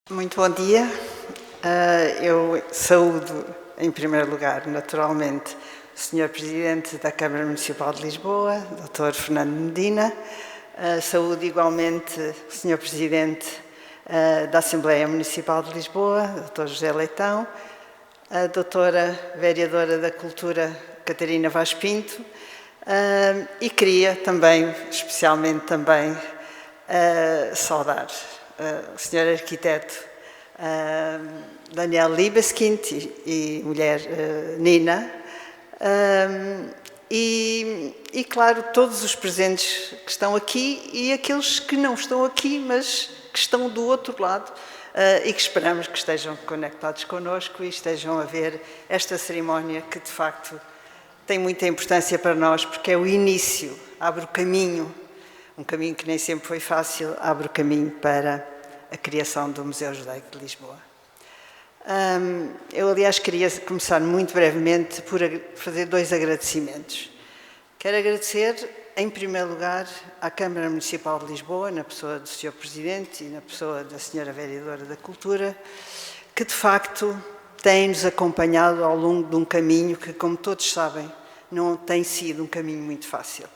Muito bom dia. Eu saúdo, em primeiro lugar, naturalmente, o Sr. Presidente da Câmara Municipal de Lisboa, Dr. Fernando Medina. Saúdo igualmente o Sr. Presidente da Assembleia Municipal de Lisboa, Dr. José Leitão, a Doutora Vereadora da Cultura, Catarina Vaz Pinto, e queria também, especialmente também, saudar o Sr. Arquiteto Daniel Libeskind e mulher Nina, e claro, todos os presentes que estão aqui e aqueles que não estão aqui, mas que estão do outro lado e que esperamos que estejam conectados connosco e estejam a ver esta cerimónia que, de facto, tem muita importância para nós, porque é o início, abre o caminho, um caminho que nem sempre foi fácil, abre o caminho para a criação do Museu Judaico de Lisboa. Eu, aliás, queria começar muito brevemente por fazer dois agradecimentos. Quero agradecer, em primeiro lugar, à Câmara Municipal de Lisboa, na pessoa do Sr. Presidente e na pessoa da Sra. Vereadora da Cultura, que, de facto, tem-nos acompanhado ao longo de um caminho que, como todos sabem, não tem sido um caminho muito fácil.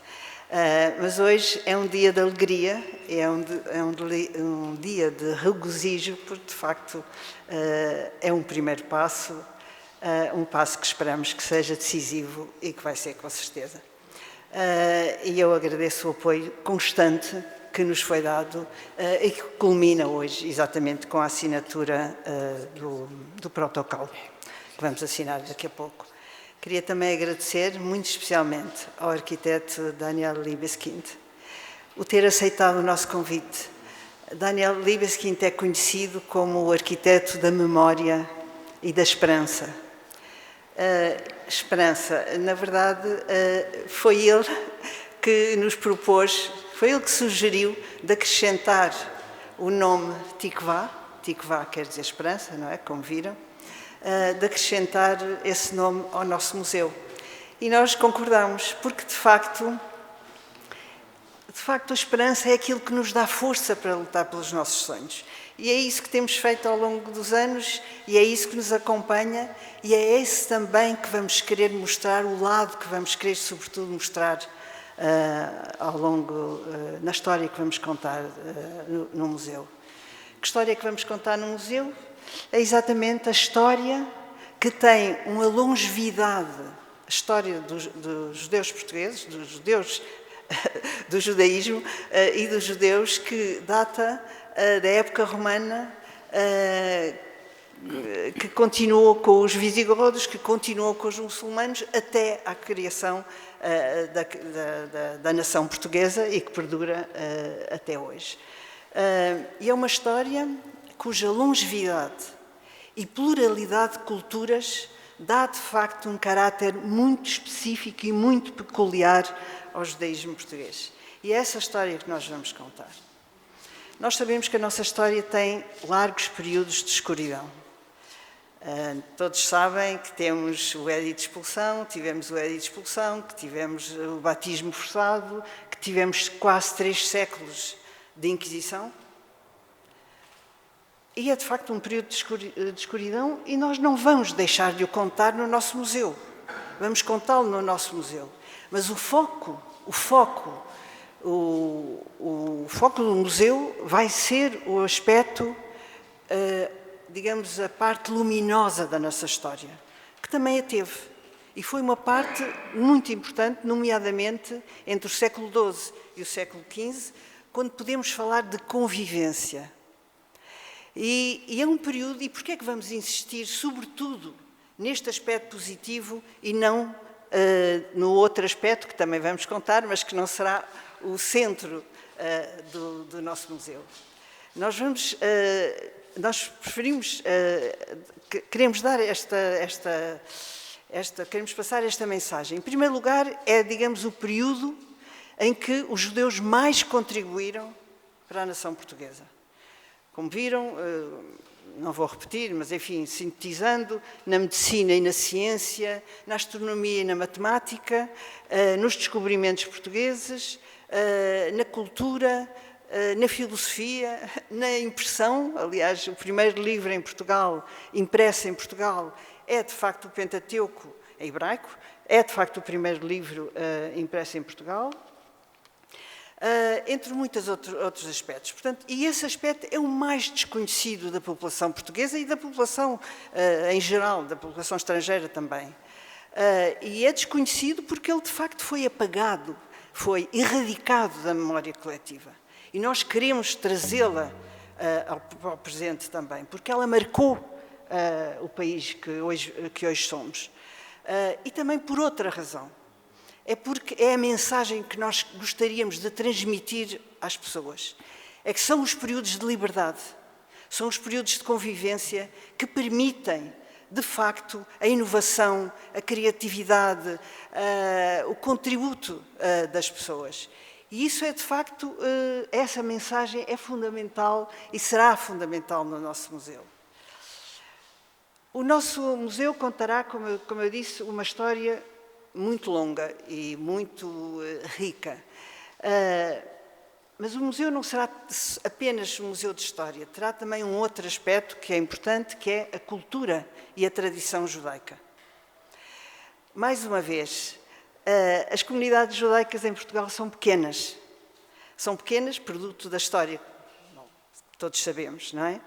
Mas hoje é um dia de alegria, é um dia de regozijo, porque de facto é um primeiro passo, um passo que esperamos que seja decisivo e que vai ser com certeza. E eu agradeço o apoio constante que nos foi dado e que culmina hoje exatamente com a assinatura do protocolo, que vamos assinar daqui a pouco. Queria também agradecer, muito especialmente, ao arquiteto Daniel Libeskind, o ter aceitado o nosso convite. Daniel Libeskind é conhecido como o arquiteto da memória e da esperança. Esperança, na verdade, foi ele que nos propôs, foi ele que sugeriu de acrescentar o nome Tikvah. Tikvah quer dizer esperança, não é? Como viram. De acrescentar esse nome ao nosso museu. E nós concordamos, porque de facto a esperança é aquilo que nos dá força para lutar pelos nossos sonhos. E é isso que temos feito ao longo dos anos, e é isso que nos acompanha, e é esse também que vamos querer mostrar, o lado que vamos querer, sobretudo, mostrar ao longo, na história que vamos contar no museu. Que história que vamos contar no museu? É exatamente a história que tem uma longevidade, a história dos judeus portugueses, do judaísmo e dos judeus, que data da época romana, que continuou com os visigodos, que continuou com os muçulmanos, até à criação da nação portuguesa e que perdura até hoje. E é uma história cuja longevidade e pluralidade de culturas dá, de facto, um caráter muito específico e muito peculiar ao judaísmo português. E é essa história que nós vamos contar. Nós sabemos que a nossa história tem largos períodos de escuridão. Todos sabem que temos o edito de expulsão, tivemos o edito de expulsão, que tivemos o batismo forçado, que tivemos quase 3 séculos de Inquisição. E é, de facto, um período de escuridão e nós não vamos deixar de o contar no nosso museu. Vamos contá-lo no nosso museu. Mas o foco do museu vai ser o aspecto, digamos, a parte luminosa da nossa história, que também a teve. E foi uma parte muito importante, nomeadamente entre o século XII e o século XV, quando podemos falar de convivência. E é um período, e porquê é que vamos insistir, sobretudo, neste aspecto positivo e não no outro aspecto, que também vamos contar, mas que não será o centro do nosso museu. Nós preferimos, queremos dar queremos passar esta mensagem. Em primeiro lugar, é, digamos, o período em que os judeus mais contribuíram para a nação portuguesa. Como viram, não vou repetir, mas enfim, sintetizando, na medicina e na ciência, na astronomia e na matemática, nos descobrimentos portugueses, na cultura, na filosofia, na impressão. Aliás, o primeiro livro em Portugal, impresso em Portugal, é de facto o Pentateuco em hebraico, é de facto o primeiro livro impresso em Portugal, entre muitos outros aspectos. Portanto, e esse aspecto é o mais desconhecido da população portuguesa e da população em geral, da população estrangeira também. E é desconhecido porque ele de facto foi apagado, foi erradicado da memória coletiva. E nós queremos trazê-la ao presente também, porque ela marcou o país que hoje somos. E também por outra razão. É porque é a mensagem que nós gostaríamos de transmitir às pessoas. É que são os períodos de liberdade, são os períodos de convivência que permitem, de facto, a inovação, a criatividade, o contributo das pessoas. E isso é, de facto, essa mensagem é fundamental e será fundamental no nosso museu. O nosso museu contará, como eu disse, uma história muito longa e muito rica. Mas o museu não será apenas um museu de história, terá também um outro aspecto que é importante, que é a cultura e a tradição judaica. Mais uma vez, as comunidades judaicas em Portugal são pequenas. São pequenas, produto da história, todos sabemos, não é?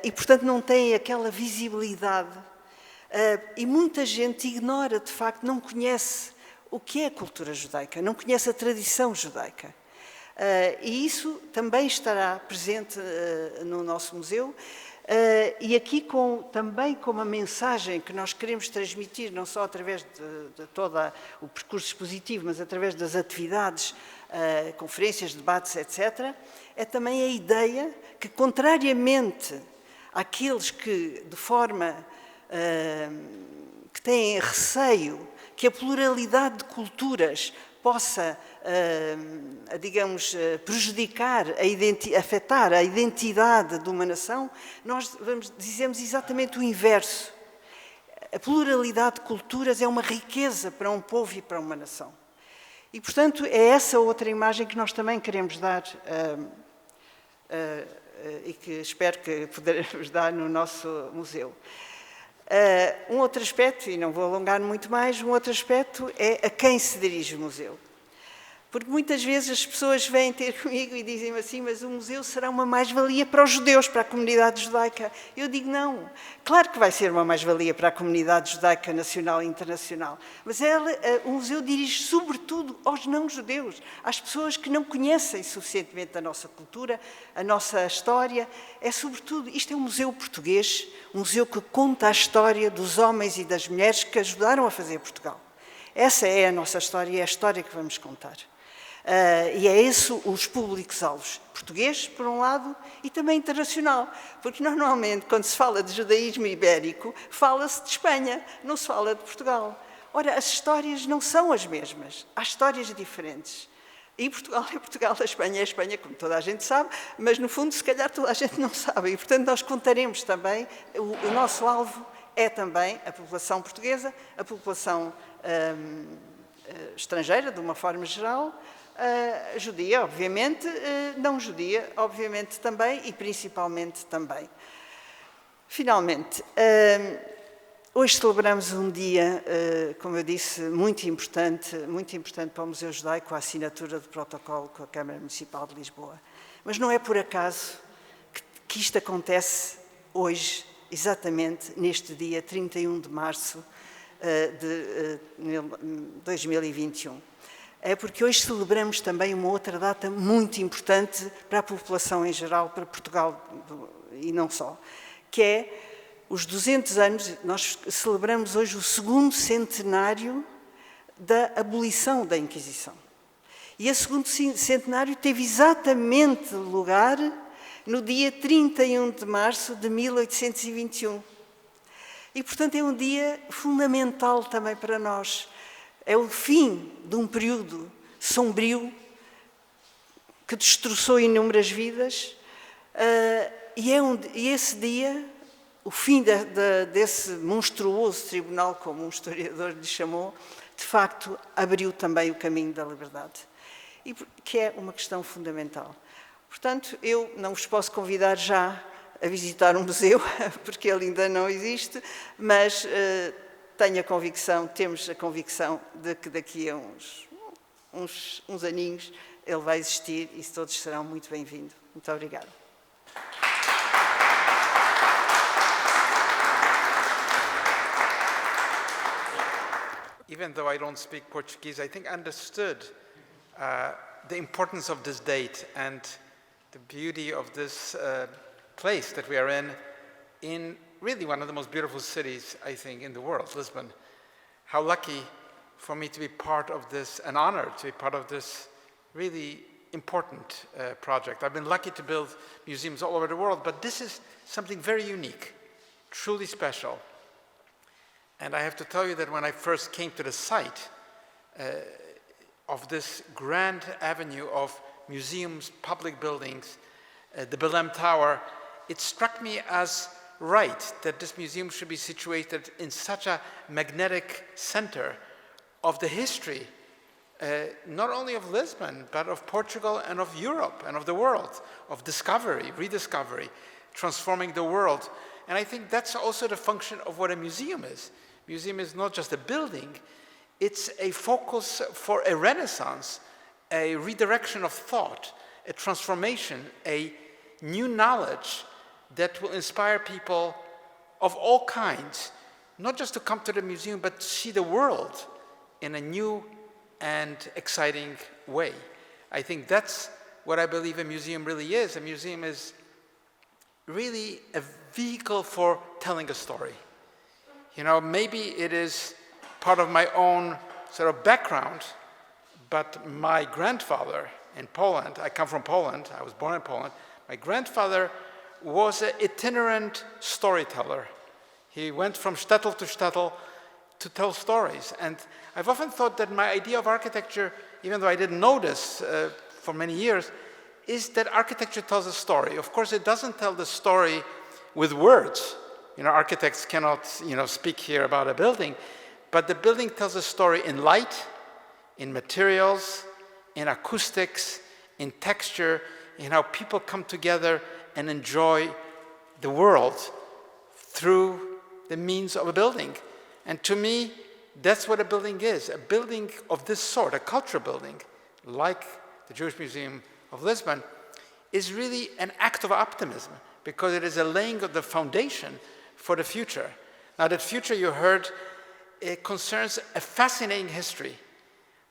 E, portanto, não têm aquela visibilidade. E muita gente ignora, de facto, não conhece o que é a cultura judaica, não conhece a tradição judaica. E isso também estará presente no nosso museu. E aqui também com uma mensagem que nós queremos transmitir, não só através de todo o percurso expositivo, mas através das atividades, conferências, debates, etc., é também a ideia que, contrariamente àqueles que, de forma que têm receio que a pluralidade de culturas possa, digamos, prejudicar, afetar a identidade de uma nação, nós dizemos exatamente o inverso. A pluralidade de culturas é uma riqueza para um povo e para uma nação. E, portanto, é essa outra imagem que nós também queremos dar e que espero que poderemos dar no nosso museu. Um outro aspecto, e não vou alongar muito mais, um outro aspecto é a quem se dirige o museu. Porque muitas vezes as pessoas vêm ter comigo e dizem-me assim, mas o museu será uma mais-valia para os judeus, para a comunidade judaica. Eu digo não. Claro que vai ser uma mais-valia para a comunidade judaica nacional e internacional, mas o museu dirige sobretudo aos não-judeus, às pessoas que não conhecem suficientemente a nossa cultura, a nossa história. É sobretudo, isto é um museu português, um museu que conta a história dos homens e das mulheres que ajudaram a fazer Portugal. Essa é a nossa história e é a história que vamos contar. E é esse os públicos-alvos, português, por um lado, e também internacional, porque normalmente, quando se fala de judaísmo ibérico, fala-se de Espanha, não se fala de Portugal. Ora, as histórias não são as mesmas, há histórias diferentes. E Portugal é Portugal, a Espanha é a Espanha, como toda a gente sabe, mas no fundo, se calhar, toda a gente não sabe. E, portanto, nós contaremos também, o nosso alvo é também a população portuguesa, a população estrangeira, de uma forma geral, judia, obviamente, não judia, obviamente também, e principalmente também. Finalmente, hoje celebramos um dia, como eu disse, muito importante para o Museu Judaico, a assinatura do protocolo com a Câmara Municipal de Lisboa. Mas não é por acaso que isto acontece hoje, exatamente neste dia 31 de março de 2021. É porque hoje celebramos também uma outra data muito importante para a população em geral, para Portugal e não só, que é os 200 anos, nós celebramos hoje o 2º centenário da abolição da Inquisição. E esse 2º centenário teve exatamente lugar no dia 31 de março de 1821. E, portanto, é um dia fundamental também para nós. É o fim de um período sombrio que destroçou inúmeras vidas e esse dia, o fim desse monstruoso tribunal, como um historiador lhe chamou, de facto abriu também o caminho da liberdade. e que é uma questão fundamental. Portanto, eu não vos posso convidar já a visitar um museu, porque ele ainda não existe, mas tenho a convicção, temos a convicção de que daqui a uns aninhos ele vai existir e todos serão muito bem-vindos. Muito obrigada. Even though I don't speak Portuguese, I think I understood the importance of this date and the beauty of this place that we are in really one of the most beautiful cities, I think, in the world, Lisbon. How lucky for me to be part of this, an honor to be part of this really important project. I've been lucky to build museums all over the world, but this is something very unique, truly special. And I have to tell you that when I first came to the site of this grand avenue of museums, public buildings, the Belém Tower, it struck me as right that this museum should be situated in such a magnetic center of the history, not only of Lisbon, but of Portugal and of Europe and of the world, of discovery, rediscovery, transforming the world. And I think that's also the function of what a museum is. Museum is not just a building, it's a focus for a renaissance, a redirection of thought, a transformation, a new knowledge that will inspire people of all kinds, not just to come to the museum, but to see the world in a new and exciting way. I think that's what I believe a museum really is. A museum is really a vehicle for telling a story. You know, maybe it is part of my own sort of background, but my grandfather in Poland, I come from Poland, I was born in Poland, my grandfather was an itinerant storyteller. He went from shtetl to shtetl to tell stories. And I've often thought that my idea of architecture, even though I didn't know this for many years, is that architecture tells a story. Of course, it doesn't tell the story with words. You know, architects cannot, speak here about a building, but the building tells a story in light, in materials, in acoustics, in texture, in how people come together and enjoy the world through the means of a building. And to me, that's what a building is. A building of this sort, a cultural building, like the Jewish Museum of Lisbon, is really an act of optimism because it is a laying of the foundation for the future. Now, that future you heard, it concerns a fascinating history.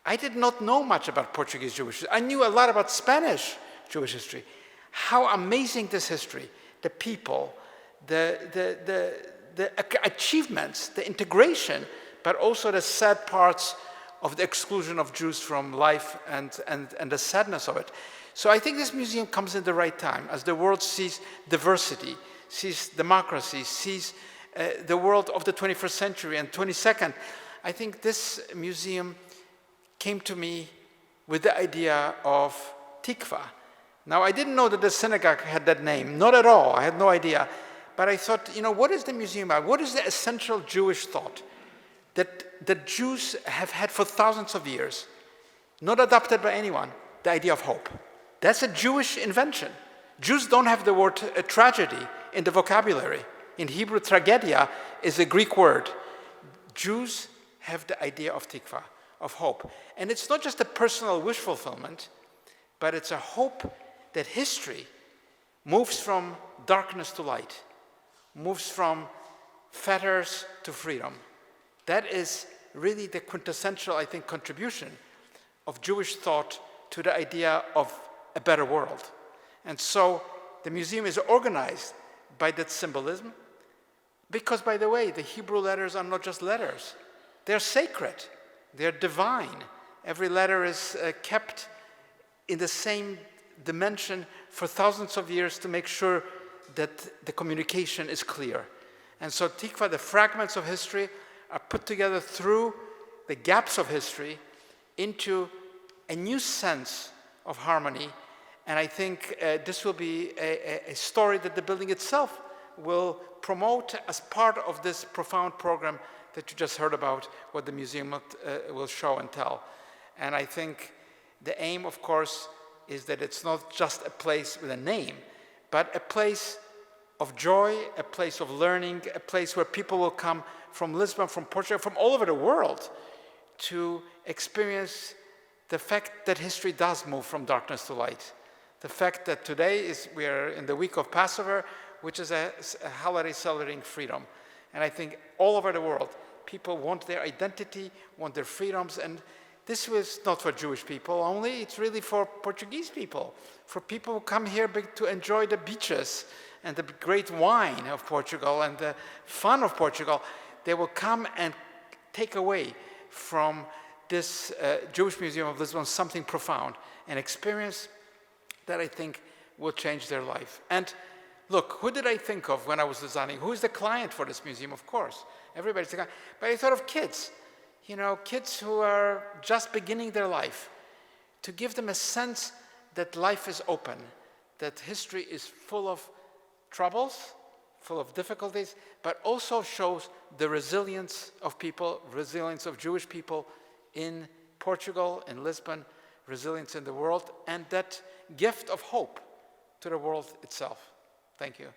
I did not know much about Portuguese Jewish history. I knew a lot about Spanish Jewish history. How amazing this history, the people, the achievements, the integration, but also the sad parts of the exclusion of Jews from life and the sadness of it. So I think this museum comes in the right time as the world sees diversity, sees democracy, sees the world of the 21st century and 22nd. I think this museum came to me with the idea of Tikva. Now, I didn't know that the synagogue had that name, not at all, I had no idea. But I thought, what is the museum about? What is the essential Jewish thought that the Jews have had for thousands of years, not adopted by anyone? The idea of hope. That's a Jewish invention. Jews don't have the word tragedy in the vocabulary. In Hebrew, tragedia is a Greek word. Jews have the idea of tikva, of hope. And it's not just a personal wish fulfillment, but it's a hope that history moves from darkness to light, moves from fetters to freedom. That is really the quintessential, I think, contribution of Jewish thought to the idea of a better world. And so the museum is organized by that symbolism because, by the way, the Hebrew letters are not just letters. They're sacred. They're divine. Every letter is kept in the same dimension for thousands of years to make sure that the communication is clear. And so Tikva, the fragments of history, are put together through the gaps of history into a new sense of harmony. And I think this will be a story that the building itself will promote as part of this profound program that you just heard about, what the museum will show and tell. And I think the aim, of course, is that it's not just a place with a name, but a place of joy, a place of learning, a place where people will come from Lisbon, from Portugal, from all over the world to experience the fact that history does move from darkness to light. The fact that today we are in the week of Passover, which is a holiday celebrating freedom. And I think all over the world, people want their identity, want their freedoms, and this was not for Jewish people only, it's really for Portuguese people, for people who come here to enjoy the beaches and the great wine of Portugal and the fun of Portugal. They will come and take away from this Jewish Museum of Lisbon something profound, an experience that I think will change their life. And look, who did I think of when I was designing? Who is the client for this museum? Of course, everybody's the client. But I thought of kids, kids who are just beginning their life, to give them a sense that life is open, that history is full of troubles, full of difficulties, but also shows the resilience of people, resilience of Jewish people in Portugal, in Lisbon, resilience in the world, and that gift of hope to the world itself. Thank you.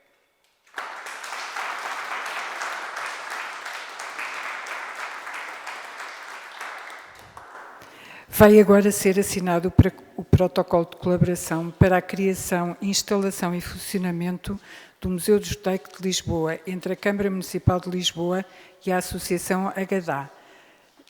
Vai agora ser assinado o protocolo de colaboração para a criação, instalação e funcionamento do Museu Judaico de Lisboa entre a Câmara Municipal de Lisboa e a Associação Agadá.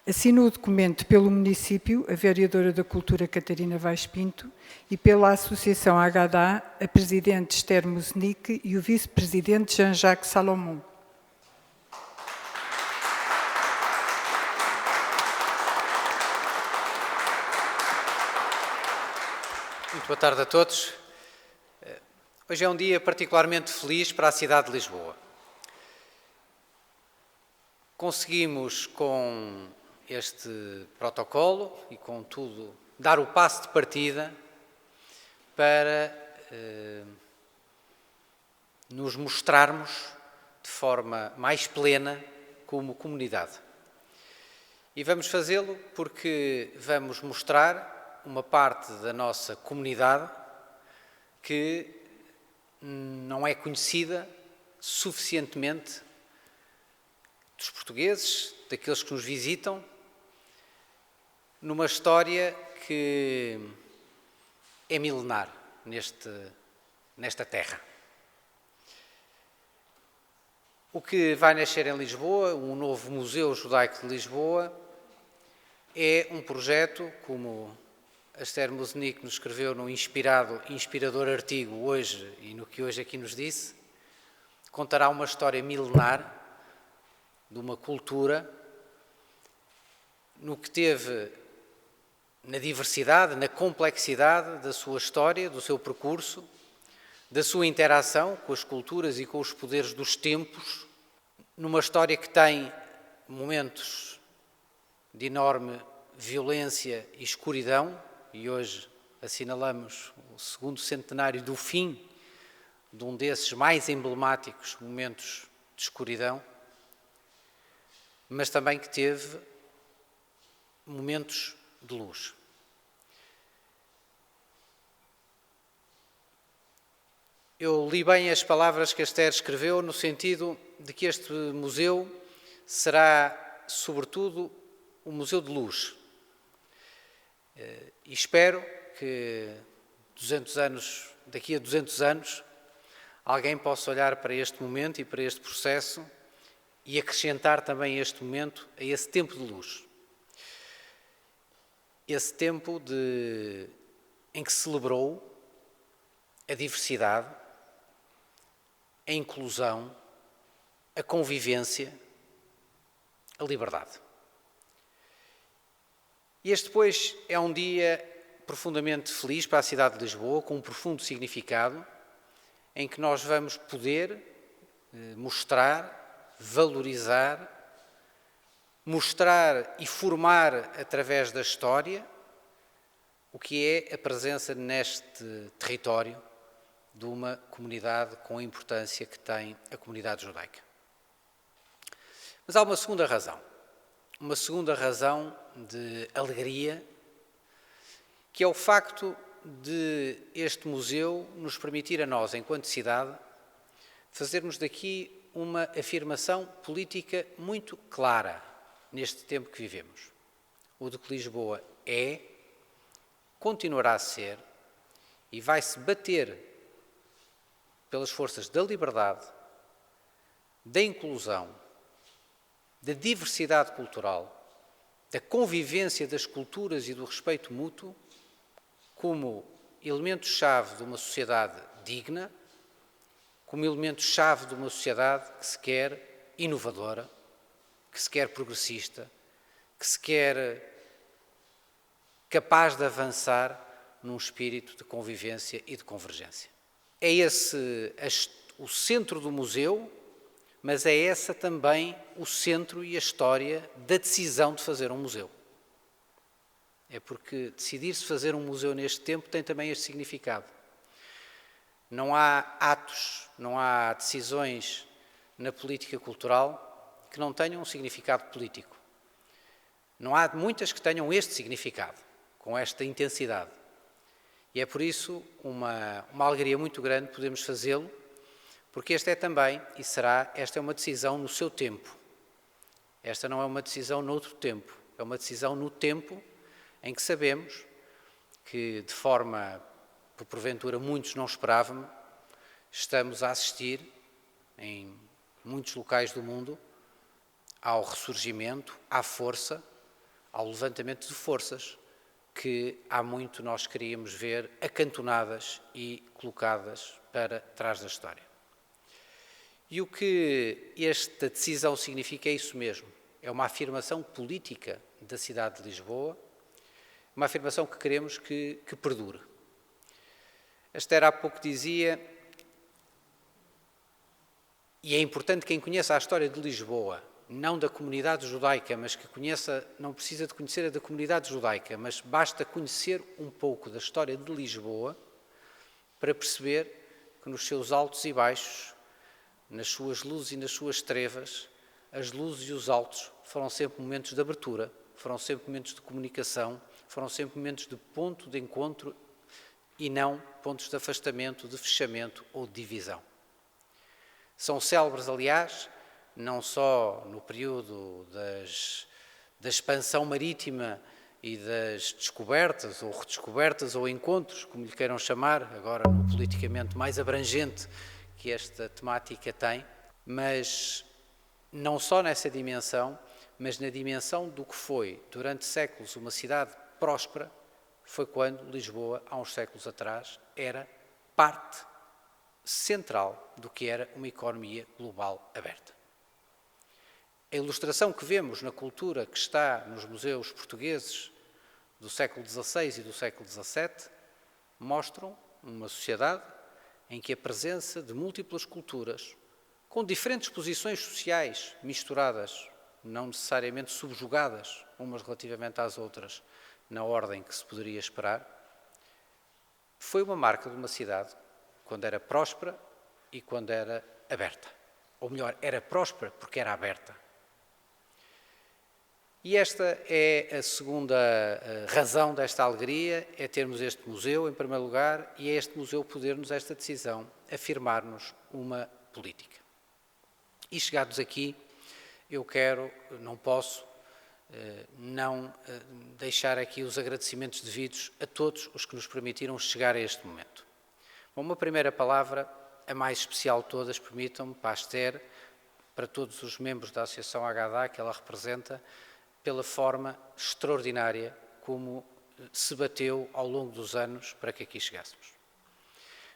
Assina o documento pelo município a vereadora da Cultura Catarina Vaz Pinto e pela Associação Agadá a presidente Esther Musnick e o vice-presidente Jean-Jacques Salomon. Muito boa tarde a todos. Hoje é um dia particularmente feliz para a cidade de Lisboa. Conseguimos, com este protocolo e com tudo, dar o passo de partida para nos mostrarmos de forma mais plena como comunidade. E vamos fazê-lo porque vamos mostrar uma parte da nossa comunidade que não é conhecida suficientemente dos portugueses, daqueles que nos visitam, numa história que é milenar nesta terra. O que vai nascer em Lisboa, um novo Museu Judaico de Lisboa, é um projeto, como a Esther Musnick nos escreveu num inspirador artigo hoje e no que hoje aqui nos disse, contará uma história milenar de uma cultura no que teve na diversidade, na complexidade da sua história, do seu percurso, da sua interação com as culturas e com os poderes dos tempos, numa história que tem momentos de enorme violência e escuridão, e hoje assinalamos o 2º centenário do fim de um desses mais emblemáticos momentos de escuridão, mas também que teve momentos de luz. Eu li bem as palavras que a Esther escreveu no sentido de que este museu será, sobretudo, um museu de luz. E espero que daqui a 200 anos, alguém possa olhar para este momento e para este processo e acrescentar também este momento a esse tempo de luz. Esse tempo em que celebrou a diversidade, a inclusão, a convivência, a liberdade. Este, pois, é um dia profundamente feliz para a cidade de Lisboa, com um profundo significado, em que nós vamos poder mostrar, valorizar, mostrar e formar através da história o que é a presença neste território de uma comunidade com a importância que tem a comunidade judaica. Mas há uma segunda razão de alegria, que é o facto de este museu nos permitir a nós, enquanto cidade, fazermos daqui uma afirmação política muito clara neste tempo que vivemos. O de que Lisboa é, continuará a ser e vai-se bater pelas forças da liberdade, da inclusão, da diversidade cultural, da convivência das culturas e do respeito mútuo, como elemento-chave de uma sociedade digna, como elemento-chave de uma sociedade que se quer inovadora, que se quer progressista, que se quer capaz de avançar num espírito de convivência e de convergência. É esse o centro do museu, mas é essa também o centro e a história da decisão de fazer um museu. É porque decidir-se fazer um museu neste tempo tem também este significado. Não há atos, não há decisões na política cultural que não tenham um significado político. Não há muitas que tenham este significado, com esta intensidade. E é por isso uma alegria muito grande podermos fazê-lo, porque esta é também, e será, esta é uma decisão no seu tempo. Esta não é uma decisão noutro tempo, é uma decisão no tempo em que sabemos que, de forma que porventura muitos não esperavam, estamos a assistir, em muitos locais do mundo, ao ressurgimento, à força, ao levantamento de forças que há muito nós queríamos ver acantonadas e colocadas para trás da história. E o que esta decisão significa é isso mesmo. É uma afirmação política da cidade de Lisboa, uma afirmação que queremos que perdure. A Esther há pouco dizia, e é importante quem conheça a história de Lisboa, não da comunidade judaica, mas que conheça, não precisa de conhecer a da comunidade judaica, mas basta conhecer um pouco da história de Lisboa para perceber que nos seus altos e baixos, nas suas luzes e nas suas trevas, as luzes e os altos foram sempre momentos de abertura, foram sempre momentos de comunicação, foram sempre momentos de ponto de encontro e não pontos de afastamento, de fechamento ou de divisão. São célebres, aliás, não só no período da expansão marítima e das descobertas ou redescobertas ou encontros, como lhe queiram chamar, agora no politicamente mais abrangente que esta temática tem, mas não só nessa dimensão, mas na dimensão do que foi, durante séculos, uma cidade próspera, foi quando Lisboa, há uns séculos atrás, era parte central do que era uma economia global aberta. A ilustração que vemos na cultura que está nos museus portugueses do século XVI e do século XVII mostram uma sociedade em que a presença de múltiplas culturas, com diferentes posições sociais misturadas, não necessariamente subjugadas umas relativamente às outras, na ordem que se poderia esperar, foi uma marca de uma cidade quando era próspera e quando era aberta. Ou melhor, era próspera porque era aberta. E esta é a segunda razão desta alegria, é termos este museu, em primeiro lugar, e é este museu poder-nos, esta decisão, afirmar-nos uma política. E chegados aqui, eu não posso não deixar aqui os agradecimentos devidos a todos os que nos permitiram chegar a este momento. Bom, uma primeira palavra, a mais especial de todas, permitam-me, para a Esther, para todos os membros da Associação HDA que ela representa, pela forma extraordinária como se bateu ao longo dos anos para que aqui chegássemos.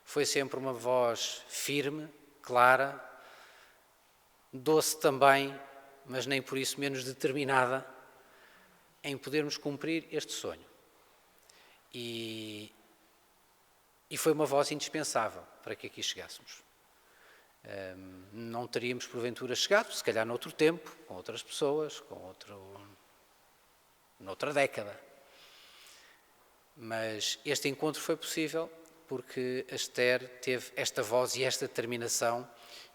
Foi sempre uma voz firme, clara, doce também, mas nem por isso menos determinada, em podermos cumprir este sonho. E foi uma voz indispensável para que aqui chegássemos. Não teríamos, porventura, chegado, se calhar noutro tempo, com outras pessoas, noutra década. Mas este encontro foi possível porque a Esther teve esta voz e esta determinação.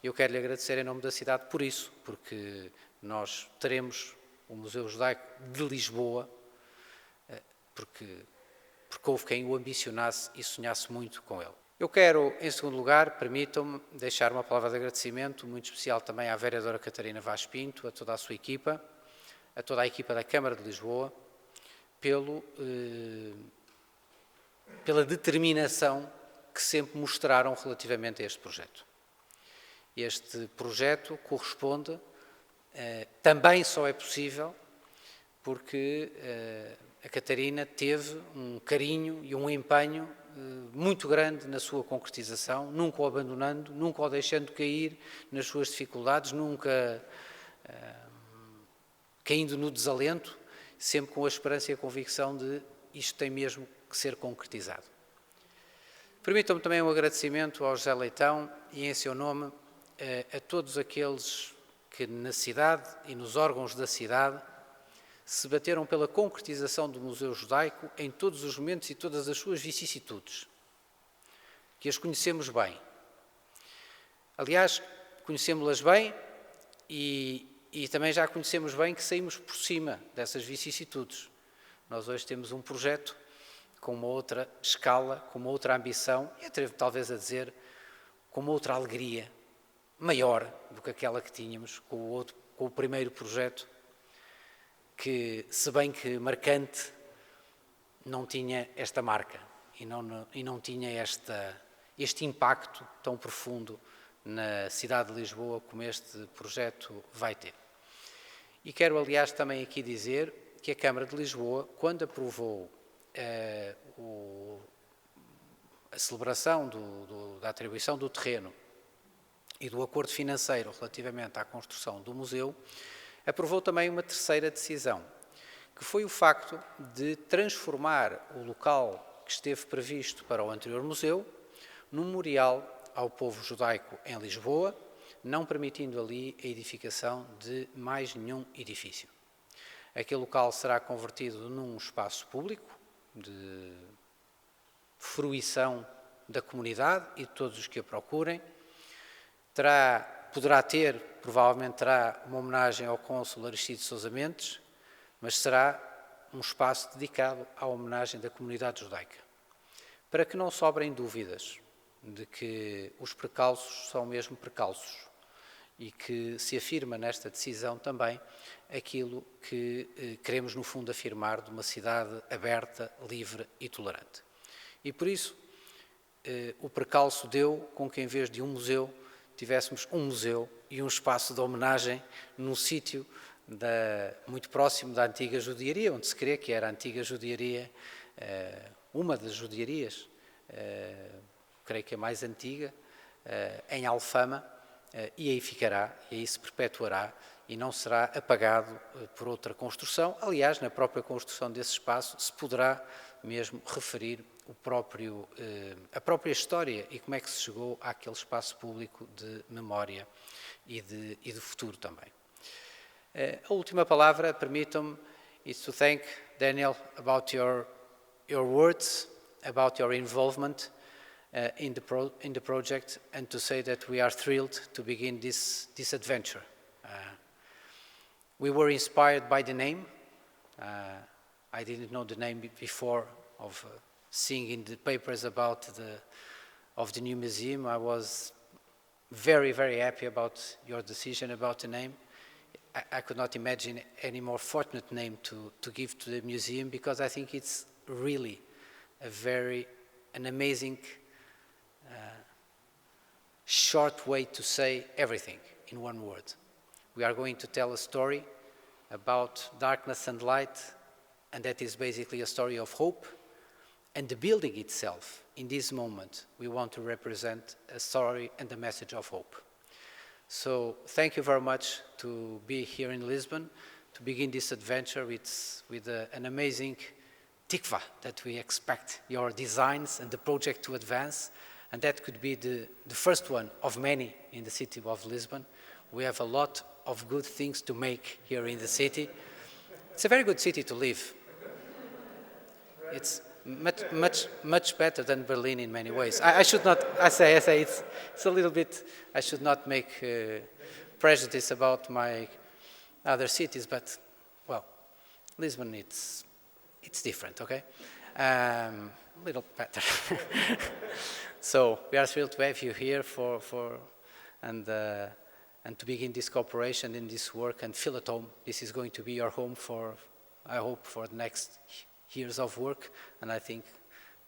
Eu quero lhe agradecer em nome da cidade por isso, porque nós teremos o Museu Judaico de Lisboa, porque porque houve quem o ambicionasse e sonhasse muito com ele. Eu quero, em segundo lugar, permitam-me deixar uma palavra de agradecimento muito especial também à vereadora Catarina Vaz Pinto, a toda a sua equipa, a toda a equipa da Câmara de Lisboa, pela determinação que sempre mostraram relativamente a este projeto. Este projeto corresponde, também só é possível, porque a Catarina teve um carinho e um empenho muito grande na sua concretização, nunca o abandonando, nunca o deixando cair nas suas dificuldades, nunca caindo no desalento, sempre com a esperança e a convicção de isto tem mesmo que ser concretizado. Permitam-me também um agradecimento ao José Leitão e, em seu nome, a todos aqueles que na cidade e nos órgãos da cidade se bateram pela concretização do Museu Judaico em todos os momentos e todas as suas vicissitudes, que as conhecemos bem. Aliás, conhecemos-las bem e também já conhecemos bem que saímos por cima dessas vicissitudes. Nós hoje temos um projeto com uma outra escala, com uma outra ambição, e atrevo talvez a dizer, com uma outra alegria maior do que aquela que tínhamos com o primeiro projeto, que, se bem que marcante, não tinha esta marca e não tinha este impacto tão profundo na cidade de Lisboa como este projeto vai ter. E quero, aliás, também aqui dizer que a Câmara de Lisboa, quando aprovou a celebração da atribuição do terreno e do acordo financeiro relativamente à construção do museu, aprovou também uma terceira decisão, que foi o facto de transformar o local que esteve previsto para o anterior museu num memorial ao povo judaico em Lisboa, não permitindo ali a edificação de mais nenhum edifício. Aquele local será convertido num espaço público de fruição da comunidade e de todos os que a procurem. Provavelmente terá uma homenagem ao cônsul Aristides Sousa Mendes, mas será um espaço dedicado à homenagem da comunidade judaica. Para que não sobrem dúvidas de que os precalços são mesmo precalços e que se afirma nesta decisão também aquilo que queremos no fundo afirmar de uma cidade aberta, livre e tolerante. E por isso o precalço deu com que em vez de um museu tivéssemos um museu e um espaço de homenagem num sítio muito próximo da antiga judiaria, onde se crê que era a antiga judiaria, uma das judiarias, creio que a mais antiga, em Alfama, e aí ficará, e aí se perpetuará, e não será apagado por outra construção. Aliás, na própria construção desse espaço se poderá mesmo referir a própria história e como é que se chegou àquele espaço público de memória e de futuro também. A última palavra, permitam-me, is to thank Daniel about your words, about your involvement in the project, and to say that we are thrilled to begin this adventure. We were inspired by the name. I didn't know the name before of seeing in the papers about the new museum. I was very, very happy about your decision about the name. I could not imagine any more fortunate name to give to the museum, because I think it's really an amazing short way to say everything in one word. We are going to tell a story about darkness and light, and that is basically a story of hope. And the building itself, in this moment, we want to represent a story and a message of hope. So thank you very much to be here in Lisbon, to begin this adventure with an amazing tikva that we expect your designs and the project to advance. And that could be the first one of many in the city of Lisbon. We have a lot of good things to make here in the city. It's a very good city to live. It's much better than Berlin in many ways. I should not, I say it's a little bit, I should not make prejudice about my other cities, but, well, Lisbon, it's different, okay? A little better. So we are thrilled to have you here and to begin this cooperation in this work and feel at home. This is going to be your home for, I hope, for the next years of work, and I think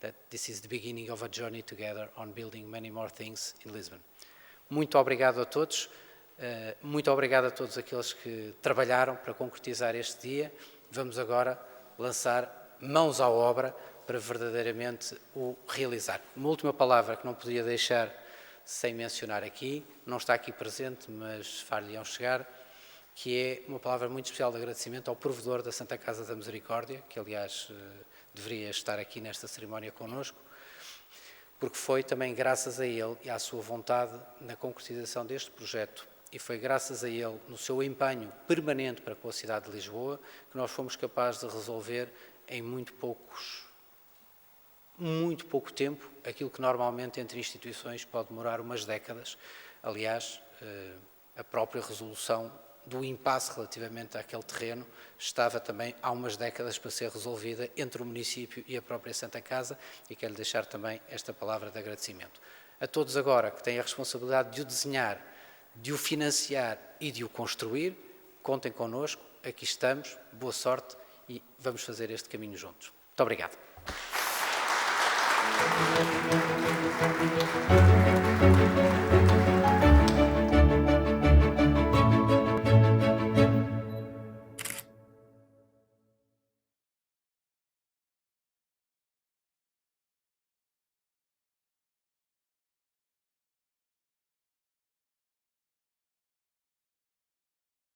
that this is the beginning of a journey together on building many more things in Lisbon. Muito obrigado a todos, muito obrigado a todos aqueles que trabalharam para concretizar este dia. Vamos agora lançar mãos à obra para verdadeiramente o realizar. Uma última palavra que não podia deixar sem mencionar aqui, não está aqui presente, mas far-lhe-ão chegar, que é uma palavra muito especial de agradecimento ao provedor da Santa Casa da Misericórdia, que aliás deveria estar aqui nesta cerimónia connosco, porque foi também graças a ele e à sua vontade na concretização deste projeto, e foi graças a ele, no seu empenho permanente para com a cidade de Lisboa, que nós fomos capazes de resolver em muito pouco tempo aquilo que normalmente entre instituições pode demorar umas décadas. Aliás, a própria resolução do impasse relativamente àquele terreno estava também há umas décadas para ser resolvida entre o município e a própria Santa Casa, e quero deixar também esta palavra de agradecimento. A todos agora que têm a responsabilidade de o desenhar, de o financiar e de o construir, contem connosco, aqui estamos, boa sorte e vamos fazer este caminho juntos. Muito obrigado.